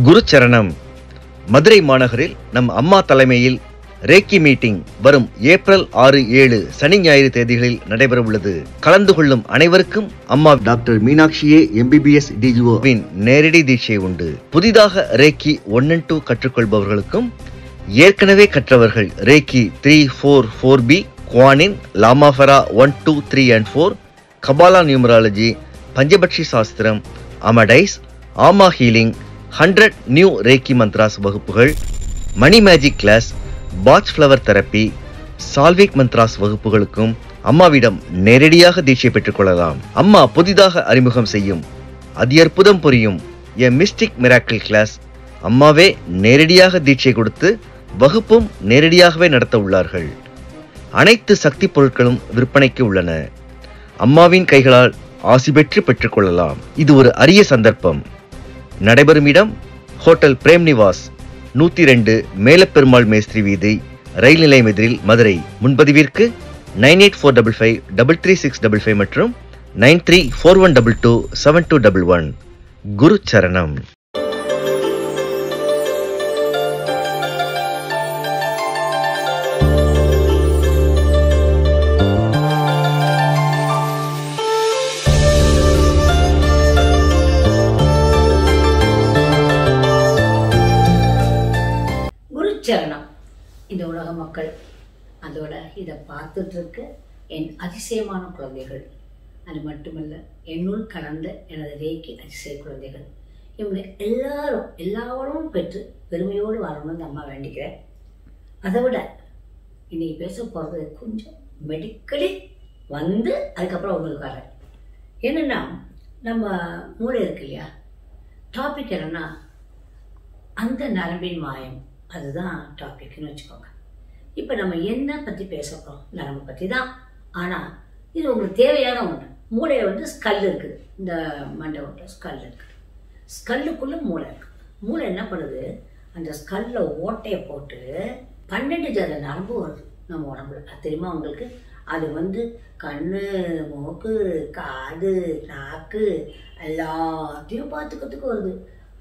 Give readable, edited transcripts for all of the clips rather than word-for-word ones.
குருச்சரணம். மதுரை மாநகரில் நம் அம்மா தலைமையில் ரேக்கி மீட்டிங் வரும் ஏப்ரல் 6, 7 சனி ஞாயிறு தேதிகளில் நடைபெற உள்ளது. கலந்து கொள்ளும் அனைவருக்கும் அம்மா டாக்டர் மீனாட்சியே MBBS DGOவின் நேரடி தீட்சை உண்டு. புதிதாக ரேக்கி 1 and 2 கற்றுக்கொள்பவர்களுக்கும் ஏற்கனவே கற்றவர்கள் ரேக்கி 3, 4, 4B, குவானின், லாமாஃபரா 1, 2, 3 and 4, கபாலா நியூமராலஜி, பஞ்சபட்சி சாஸ்திரம், அமடைஸ், ஆமா ஹீலிங், 100 நியூ ரேக்கி மந்த்ராஸ் வகுப்புகள், money magic class, Bach flower therapy, சால்விக் மந்த்ராஸ் வகுப்புகளுக்கும் அம்மாவிடம் நேரடியாக தீட்சை பெற்றுக் கொள்ளலாம். அம்மா புதிதாக அறிமுகம் செய்யும் அதி அற்புதம் புரியும் எ மிஸ்டிக் மிராக்கிள் கிளாஸ் அம்மாவே நேரடியாக தீட்சை கொடுத்து வகுப்பும் நேரடியாகவே நடத்த உள்ளார்கள். அனைத்து சக்தி பொருட்களும் விற்பனைக்கு உள்ளன. அம்மாவின் கைகளால் ஆசி பெற்று பெற்றுக்கொள்ளலாம். இது ஒரு அரிய சந்தர்ப்பம். நடைபெறும் இடம் ஹோட்டல் பிரேம் நிவாஸ், 102 மேலப்பெருமாள் மேஸ்திரி வீதி, ரயில் நிலையம் எதிரில், மதுரை. முன்பதிவிற்கு 9845533655 மற்றும் 9341227211. குரு சரணம். சரணம். இந்த உலக மக்கள், அதோட இதை பார்த்துட்டு இருக்க என் அதிசயமான குழந்தைகள், அது மட்டுமல்ல என்னுள் கலந்த எனது ரேக்கி அதிசய குழந்தைகள், இவங்க எல்லாரும் பெற்று பெருமையோடு வாழணும்னு அம்மா வேண்டிக்கிறேன். அதை விட இன்னைக்கு பேச போகிறது கொஞ்சம் மெடிக்கலி வந்து அதுக்கப்புறம் உங்களுக்கு வரேன். என்னென்னா, நம்ம மூளை இருக்கு இல்லையா, டாபிக் என்னென்னா அந்த நரம்பின் மாயம், அதுதான் டாபிக்னு வச்சுக்கோங்க. இப்போ நம்ம என்ன பற்றி பேச போகிறோம்? நரம்பு பற்றி தான். ஆனால் இது உங்களுக்கு தேவையான ஒன்று. மூளையில் வந்து ஸ்கல் இருக்குது, இந்த மண்டை ஸ்கல் இருக்குது, ஸ்கல்லுக்குள்ளே மூளை இருக்குது. மூளை என்ன பண்ணுது, அந்த ஸ்கல்ல ஓட்டையை போட்டு 12 ஜத நரம்பு வருது நம்ம உடம்புல. அது தெரியுமா உங்களுக்கு? அது வந்து கண்ணு, மூக்கு, காது, நாக்கு எல்லாத்தையும் பார்த்துக்கிறதுக்கு வருது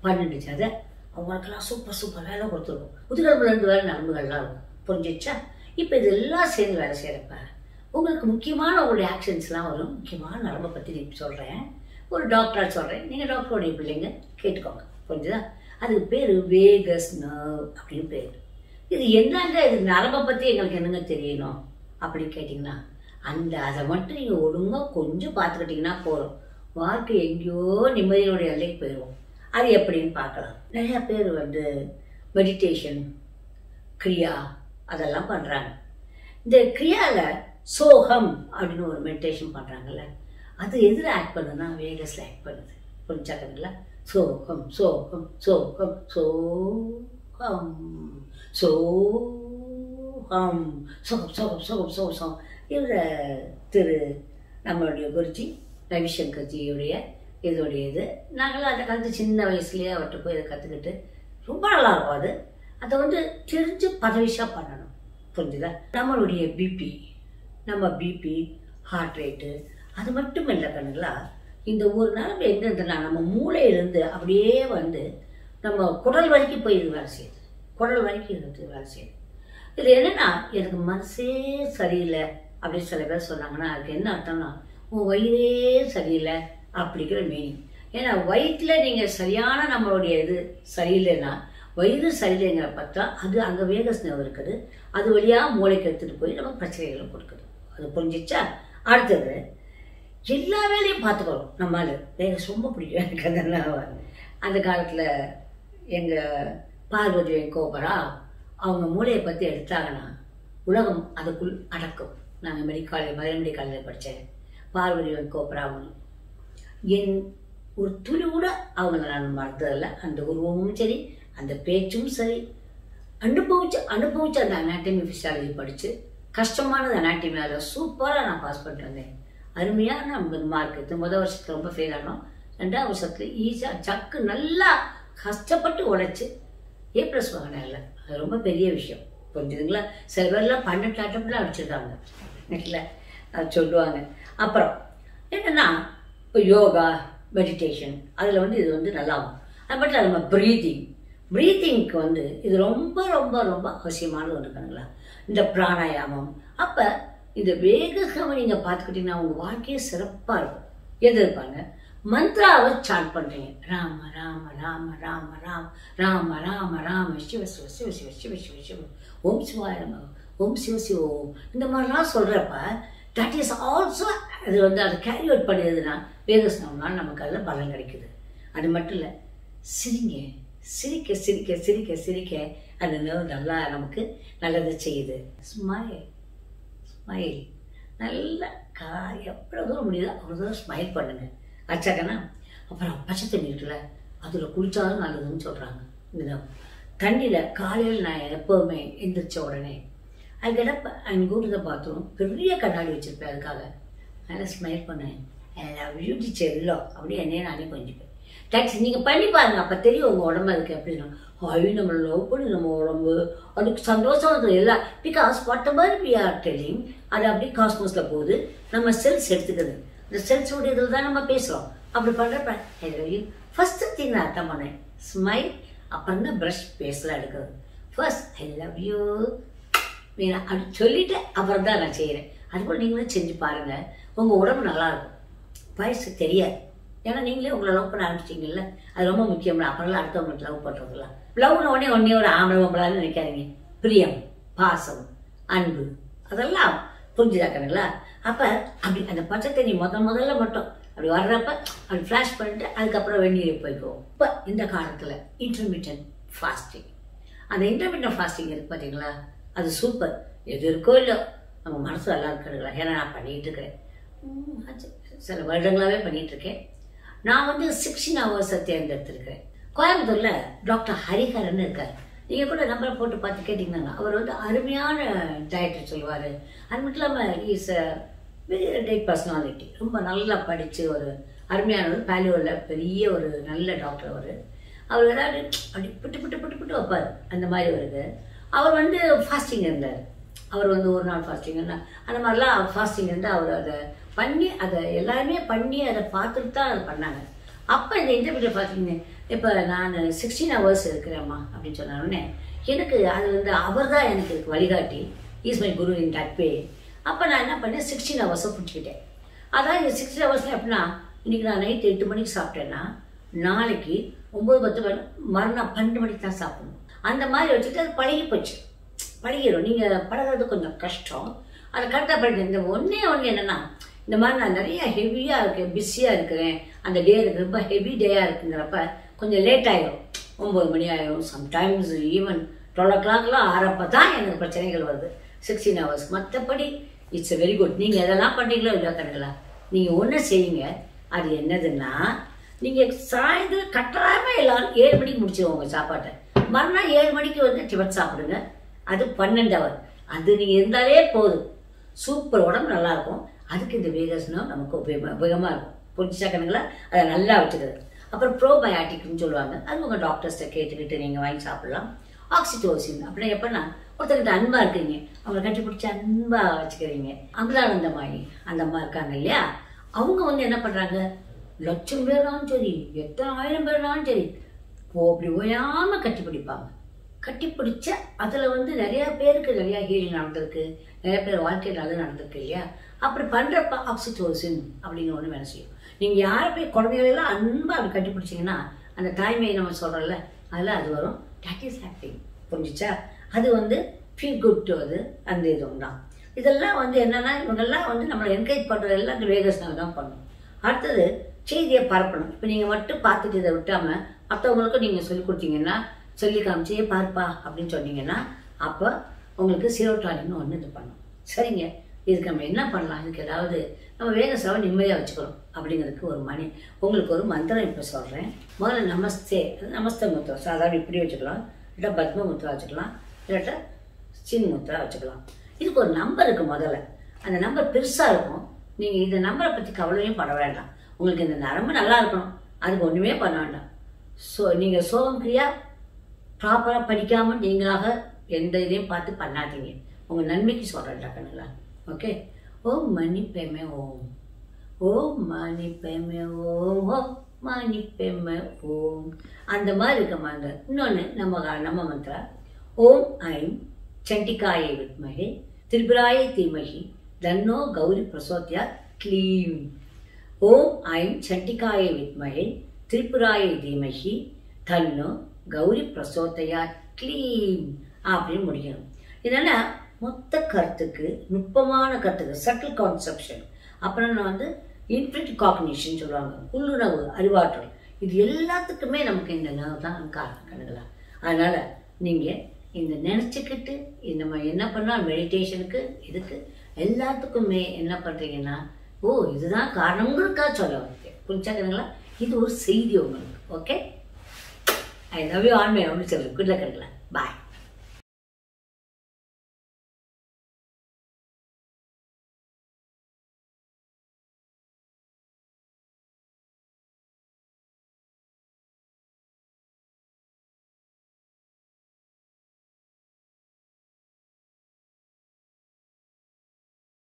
12 ஜதை. அவங்களுக்கெல்லாம் சூப்பர் வேலை கொடுத்துருக்கும். முதுகெலும்புல 2 வேலை நரம்புகள்லாம் இருக்கும். புரிஞ்சிச்சா? இப்போ இதெல்லாம் சேர்ந்து வேலை செய்கிறப்ப உங்களுக்கு முக்கியமான உங்களுடைய ஆக்ஷன்ஸ்லாம் வரும். முக்கியமான நரம்பை பற்றி நான் சொல்கிறேன், ஒரு டாக்டராக சொல்கிறேன். நீங்கள் டாக்டருடைய பிள்ளைங்க கேட்டுக்கோங்க, புரிஞ்சுதா? அதுக்கு பேர் வேகஸ் நர்வ் அப்படின்னு பேர். இது என்னங்க, இது நரம்பை பற்றி எங்களுக்கு என்னங்க தெரியணும் அப்படின்னு கேட்டிங்கன்னா, அதை மட்டும் நீங்கள் ஒழுங்காக கொஞ்சம் பார்த்துக்கிட்டிங்கன்னா போகிறோம். வாழ்க்கை எங்கேயோ நிம்மதியோடைய எல்லைக்கு போயிடுவோம். அது எப்படின்னு பார்க்கலாம். நிறையா பேர் வந்து மெடிடேஷன், கிரியா அதெல்லாம் பண்ணுறாங்க. இந்த கிரியாவில் சோகம் அப்படின்னு ஒரு மெடிடேஷன் பண்ணுறாங்கல்ல, அது எதில் ஆக்ட் பண்ணுதுன்னா வேகஸில் ஆக்ட் பண்ணுது. புரிஞ்சாக்கங்களா? சோகம் சோகம் சோகம் சோகம் சோகம் சோகம் சோகம் சோகம் சோகம் சோகம். இவர் நம்மளுடைய குருஜி ரவிசங்கர்ஜியுடைய இதோடைய இது. நாங்களாம் அந்த காலத்து சின்ன வயசுலேயே அவர்கிட்ட போய் இதை கற்றுக்கிட்டு ரொம்ப நல்லாயிருக்கும். அதை வந்து தெரிஞ்சு பதவிஷாக பண்ணணும், புரிஞ்சுதா? நம்மளுடைய பிபி, ஹார்ட் ரேட்டு, அது மட்டும் இல்லை கண்ணுங்களா. இந்த ஒரு நரம்பு எங்கே இருந்ததுன்னா நம்ம மூளையிலேருந்து அப்படியே வந்து நம்ம குடல் வரைக்கும் போய் இது வேலை செய்யுது. குடல் வரைக்கும் இது வேலை செய்யுது. இது என்னென்னா, எனக்கு மனசே சரியில்லை அப்படின்னு சில பேர் சொன்னாங்கன்னா அதுக்கு என்ன அர்த்தம்னா, உன் வயிறே சரியில்லை அப்படிங்கிற மீனிங். ஏன்னா வயிற்றில் நீங்கள் சரியான நம்மளுடைய இது சரியில்லைன்னா, வயிறு சரியில்லைங்கிற பார்த்தா அது அங்கே வேகஸ் நர்வ் இருக்குது, அது வழியாக மூளைக்கு எடுத்துகிட்டு போய் நம்ம பிரச்சனைகளை கொடுக்குது. அது புரிஞ்சிச்சா? அடுத்தது எல்லா வேலையும் பார்த்துக்கிறோம். நம்மளால் வேகஸ் ரொம்ப பிடிக்கும் எனக்கு. அதெல்லாம் அந்த காலத்தில் எங்கள் பார்வதி வெங்கோபரா அவங்க மூளையை பற்றி எடுத்தாங்கன்னா உலகம் அதுக்குள் அடக்கும். நாங்கள் மதுரை காலேஜில் படித்தேன். பார்வதி வெங்கோபரா அவங்க என் ஒரு துளி கூட அவங்கள நான் மறந்ததில்லை. அந்த உருவமும் சரி, அந்த பேச்சும் சரி, அனுபவிச்சு அந்த அனாட்டமி ஃபிசியாலஜி படித்து கஷ்டமானது அனாட்டமி, அதில் சூப்பராக நான் பாஸ் பண்ணிட்டு வந்தேன். அருமையாக 50 மார்க் எடுத்து முதல் வருஷத்தில் ரொம்ப ஃபெயில் ஆனோம். 2ஆவது வருஷத்தில் ஈஸியாக சக்கு நல்லா கஷ்டப்பட்டு உழைச்சி A+ வாங்கினேன். இல்லை, அது ரொம்ப பெரிய விஷயம், புரிஞ்சுதுங்களா? சில பேர்லாம் 12 அட்டம்ப்ட்லாம் அடிச்சிருக்காங்க இல்லை, அது சொல்லுவாங்க. அப்புறம் என்னென்னா, இப்போ யோகா மெடிடேஷன் அதில் வந்து இது வந்து நல்லாகும். அது மட்டும் இல்லை, நம்ம ப்ரீத்திங்க்கு வந்து இது ரொம்ப ரொம்ப ரொம்ப அவசியமானது ஒன்று கணுங்களா, இந்த பிராணாயாமம். அப்போ இந்த வேகமாக நீங்கள் பார்த்துக்கிட்டீங்கன்னா உங்கள் வாழ்க்கையே சிறப்பாக இருக்கும். எதிர்ப்பாங்க மந்த்ராவை சாட் பண்ணுறீங்க, ராம ராம ராம ராம ராம ராம ராம ராம சிவ சிவ சிவ சிவ சிவ சிவ சிவ ஓம் சிவாய நம ஓம் சிவ சிவ ஓம், இந்த மாதிரிலாம் சொல்கிறப்ப தட் இஸ் ஆல்சோ அது வந்து அதை கேரி அவுட் பண்ணுறதுன்னா வேகஸ்னம்னால் நமக்கு அதில் பலன் கிடைக்குது. அது மட்டும் இல்லை, சிரிங்க, சிரிக்க சிரிக்க சிரிக்க சிரிக்க அது நல்லா நமக்கு நல்லதை செய்யுது. ஸ்மைல் ஸ்மைல், நல்லா எவ்வளோ தூரம் முடியுதோ அவ்வளோ தூரம் ஸ்மைல் பண்ணுங்க. ஆச்சாக்கண்ணா அப்புறம் பச்சை தண்ணி இருக்குல்ல, அதில் குளித்தாலும் நல்லதுன்னு சொல்கிறாங்க. இந்த தண்ணியில் காலையில் நான் எப்போவுமே எந்திரிச்ச உடனே அது கிடப்ப அங்கே கூட்டு பாத்ரூம் பெரிய கண்ணாடி வச்சுருப்பேன், அதுக்காக நல்லா ஸ்மைல் பண்ணேன். பியூட்டி செல்லோ அப்படியே என்னையே நானே கொஞ்சிப்பேன். டேக்ஸி நீங்கள் பண்ணி பாருங்க, அப்போ தெரியும் உங்கள் உடம்பு அதுக்கு எப்படின்னா ஐயோ நம்மளை லவ் பண்ணி நம்ம உடம்பு அதுக்கு சந்தோஷம் அது எல்லாம். Because whatever we are telling அது அப்படி காஸ்மோஸில் போகுது, நம்ம செல்ஸ் எடுத்துக்குது, இந்த செல்ஸோட இதில் தான் நம்ம பேசுகிறோம். அப்படி பண்ணுறப்ப ஃபஸ்ட்டு திங் நான் அர்த்தம் பண்ணேன் ஸ்மைல், அப்புறம் தான் ப்ரஷ் பேஸ்லாம் எடுக்கிறது. First I love you Meena அப்படி சொல்லிவிட்டு அப்புறம் தான் நான் செய்கிறேன். அதுபோல் நீங்களும் செஞ்சு பாருங்கள், உங்கள் உடம்பு நல்லாயிருக்கும், வயசு தெரியாது. ஏன்னா நீங்களே உங்களை லவ் பண்ண ஆரம்பிச்சிட்டிங்கல்ல, அது ரொம்ப முக்கியம்ல. அப்புறம்லாம் அடுத்தவங்களுக்கு லவ் பண்ணுறதுலாம் லவ்னு ஒன்னே ஒரு ஆம்பளை பொம்பளான்னு நினைக்காதீங்க. பிரியம், பாசம், அன்பு அதெல்லாம் புரிஞ்சுதாக்கணுங்களா. அப்போ அப்படி அந்த பச்சை தண்ணி முதல்ல மட்டும் அப்படி வர்றப்ப அப்படி ஃப்ளாஷ் பண்ணிட்டு அதுக்கப்புறம் வெந்நீரை போய்க்குவோம். இப்போ இந்த காலத்தில் இன்டர்மீடியன்ட் ஃபாஸ்டிங், அந்த இன்டர்மீடியன்ட் ஃபாஸ்டிங் இருக்குது பார்த்தீங்களா, அது சூப்பர். எது இருக்கோ இல்லை நம்ம மனசு நல்லா இருக்கிறதுங்களா. ஏன்னா நான் பண்ணிகிட்டு இருக்கிறேன், சில வருடங்களாகவே பண்ணிகிட்ருக்கேன். நான் வந்து 16 ஹவர்ஸை தேர்ந்தெடுத்திருக்கிறேன். கோயம்புத்தூரில் டாக்டர் ஹரிஹரன் இருக்கார், நீங்கள் கூட நம்பரை போட்டு பார்த்து கேட்டிங்கன்னா அவர் வந்து அருமையான டயட்டை சொல்லுவார். அது மட்டும் இல்லாமல் is a very diet personality, ரொம்ப நல்லா படித்து ஒரு அருமையானவர், பேலியோவில் பெரிய ஒரு நல்ல டாக்டர் அவர் ஏதாவது அப்படி புட்டு வைப்பார், அந்த மாதிரி வருது. அவர் வந்து ஃபாஸ்டிங் இருந்தார், அவர் வந்து ஒரு நாள் ஃபாஸ்டிங் அந்த மாதிரிலாம் ஃபாஸ்டிங் இருந்தால் அவர் அதை பண்ணி அதை எல்லாருமே பண்ணி அதை பார்த்துட்டு தான் அதை பண்ணாங்க. அப்போ இந்த இன்டர்மீடியட் ஃபாஸ்டிங் இப்போ நான் 16 ஹவர்ஸ் இருக்கிறேம்மா அப்படின்னு சொன்னாலுடனே எனக்கு அது வந்து அவர் தான் எனக்கு வழிகாட்டி, is my Guru in that way. அப்போ நான் என்ன பண்ணேன், 16 ஹவர்ஸை பிடிச்சிக்கிட்டேன். அதான் 16 ஹவர்ஸில் எப்படின்னா இன்றைக்கி நான் நைட்டு 8 மணிக்கு சாப்பிட்டேன்னா நாளைக்கு 9-10 மறுநாள் 12 மணிக்கு தான் சாப்பிடணும். அந்த மாதிரி வச்சுட்டு அது பழகி போச்சு, பழகிடும். நீங்கள் பழகிறது கொஞ்சம் கஷ்டம், அதை கரெக்டாக பழகிடும். இந்த ஒன்றே என்னென்னா இந்த மாதிரி நான் நிறைய ஹெவியாக இருக்கேன், பிஸியாக இருக்கிறேன், அந்த டே எனக்கு ரொம்ப ஹெவி டேயாக இருக்குங்கிறப்ப கொஞ்சம் லேட் ஆகிடும், 9 மணி ஆகிடும், சம்டைம்ஸ் ஈவன் 12 o'clockலாம் ஆறப்போ தான் எனக்கு பிரச்சனைகள் வருது. 16 ஹவர்ஸ் மற்றபடி இட்ஸ் வெரி குட். நீங்கள் எதெல்லாம் பண்ணுறீங்களோ இல்லையா கணங்களா, நீங்கள் ஒன்று செய்யுங்க. அது என்னதுன்னா நீங்கள் சாயந்தரம் கட்டாயமாக எல்லாரும் 7 மணிக்கு முடிச்சிடுவோங்க சாப்பாட்டை, மறுநாள் 7 மணிக்கு வந்து டிஃபன் சாப்பிடுங்க. அது 12 ஹவர், அது நீங்கள் இருந்தாலே போதும், சூப்பர், உடம்பு நல்லாயிருக்கும். அதுக்கு இந்த வேகஸ்னம் நமக்கு உபயோகமாக இருக்கும். புரிஞ்சாக்கணுங்களா, அதை நல்லா வச்சுக்கிறது. அப்புறம் ப்ரோபயாட்டிக்னு சொல்லுவாங்க, அது உங்கள் டாக்டர்ஸ்ட்டை கேட்டுக்கிட்டு நீங்கள் வாங்கி சாப்பிட்லாம். ஆக்சிடோசின் அப்படின்னா எப்படின்னா ஒருத்தர்கிட்ட அன்பாக இருக்கீங்க, அவங்களை கட்டிப்பிடிச்சி அன்பாக வச்சுக்கிறீங்க. அமலானந்தமாயி அந்த அம்மா இருக்காங்க இல்லையா, அவங்க வந்து என்ன பண்ணுறாங்க, லட்சம் பேர்னாலும் சரி எத்தனை ஆயிரம் பேர்னாலும் சரி அப்படி ஓயாமல் கட்டிப்பிடிப்பாங்க. கட்டிப்பிடிச்ச அதில் வந்து நிறையா பேருக்கு நிறையா ஹீலிங் நடந்திருக்கு, நிறைய பேர் வாழ்க்கை நல்லது நடந்திருக்கு இல்லையா. அப்படி பண்ணுறப்ப ஆக்சிடோசின் அப்படிங்கிற ஒன்று வேலை செய்யும். நீங்கள் யாரை போய் குழந்தைகளெல்லாம் அன்பாக அப்படி கட்டிப்பிடிச்சிங்கன்னா அந்த தாய்மையை நம்ம சொல்கிறோம்ல, அதில் அது வரும். That is happening. புரிஞ்சிச்சா, அது வந்து ஃபீல் குட். அது அந்த இது தான். இதெல்லாம் வந்து என்னென்னா இவங்கெல்லாம் வந்து நம்மளை என்கரேஜ் பண்ணுறது எல்லாம் இந்த வேகஸ்னால தான் பண்ணணும். அடுத்தது செய்தியை பரப்பணும். இப்போ நீங்கள் மட்டும் பார்த்துட்டு இதை விட்டாமல் மற்றவங்களுக்கும் நீங்கள் சொல்லி கொடுத்தீங்கன்னா, சொல்லி காமிச்சே பார்ப்பா அப்படின்னு சொன்னீங்கன்னா அப்போ உங்களுக்கு சீரோட்டானின்னு ஒன்று இது பண்ணணும். சரிங்க, இதுக்கு நம்ம என்ன பண்ணலாம், இதுக்கு ஏதாவது நம்ம வேகஸ்னாவை நிம்மதியாக வச்சுக்கணும் அப்படிங்கிறதுக்கு உங்களுக்கு ஒரு மந்திரம் இப்போ சொல்கிறேன். முதல்ல நமஸ்தே முத்ரா, சாதாரண இப்படி வச்சுக்கலாம், இல்லாட்டா பத்ம முத்ரா வச்சுக்கலாம், இல்லாட்டா சின் முத்ரா வச்சுக்கலாம். இதுக்கு ஒரு நம்பர் இருக்குது. முதல்ல அந்த நம்பர் பெருசாக இருக்கும். நீங்கள் இந்த நம்பரை பற்றி கவலையும் பட வேண்டாம். உங்களுக்கு இந்த நரம்பு நல்லா இருக்கணும், அதுக்கு ஒன்றுமே பண்ண வேண்டாம். நீங்கள் சோகம் கிரியா ப்ராப்பராக படிக்காமல் நீங்களாக எந்த இதையும் பார்த்து பண்ணாதீங்க. உங்கள் நன்மைக்கு சொல்கிறேன் டக்குனுங்களா. ஓகே, ஓம் மணி பேமே ஓம், ஓம் மணி பேமே ஓம், ஓம் மன்னிப்பெம்ம ஓம். அந்த மாதிரி இருக்க மந்திரம். இன்னொன்று நம்ம மந்திரா ஓம் ஐம் சண்டிகாயை வித்மகே திரிபுராயை தீமகி தன்னோ கௌரி பிரசோத்யா க்ளீம். ஓம் ஐம் சண்டிகாயை வித்மகே திரிபுராயை தீமகி தன்னோ கௌரி பிரசோத்யா க்ளீம் அப்படின்னு முடிக்கணும். இதனால் மொத்த கருத்துக்கு, நுட்பமான கருத்துக்கு, சட்டில் கான்செப்ஷன், அப்புறம் இன்ஃபினிட் காக்னிஷன் சொல்லுவாங்க, உள்ளுணர்வு அறிவாற்றல், இது எல்லாத்துக்குமே நமக்கு இந்த நர்வ் தான் காரணம் கணக்கலாம். அதனால் நீங்கள் இந்த நினச்சிக்கிட்டு நம்ம என்ன பண்ணால் மெடிடேஷனுக்கு இதுக்கு எல்லாத்துக்குமே என்ன பண்ணுறீங்கன்னா, ஓ இதுதான் காரணங்களுக்காக சொல்ல வந்தேன், புரிஞ்சாக்குறீங்களா? இது ஒரு செய்தி உங்களுக்கு. Okay, I love you on my அப்படின்னு சொல்லுங்கள். Good luck. பாய்.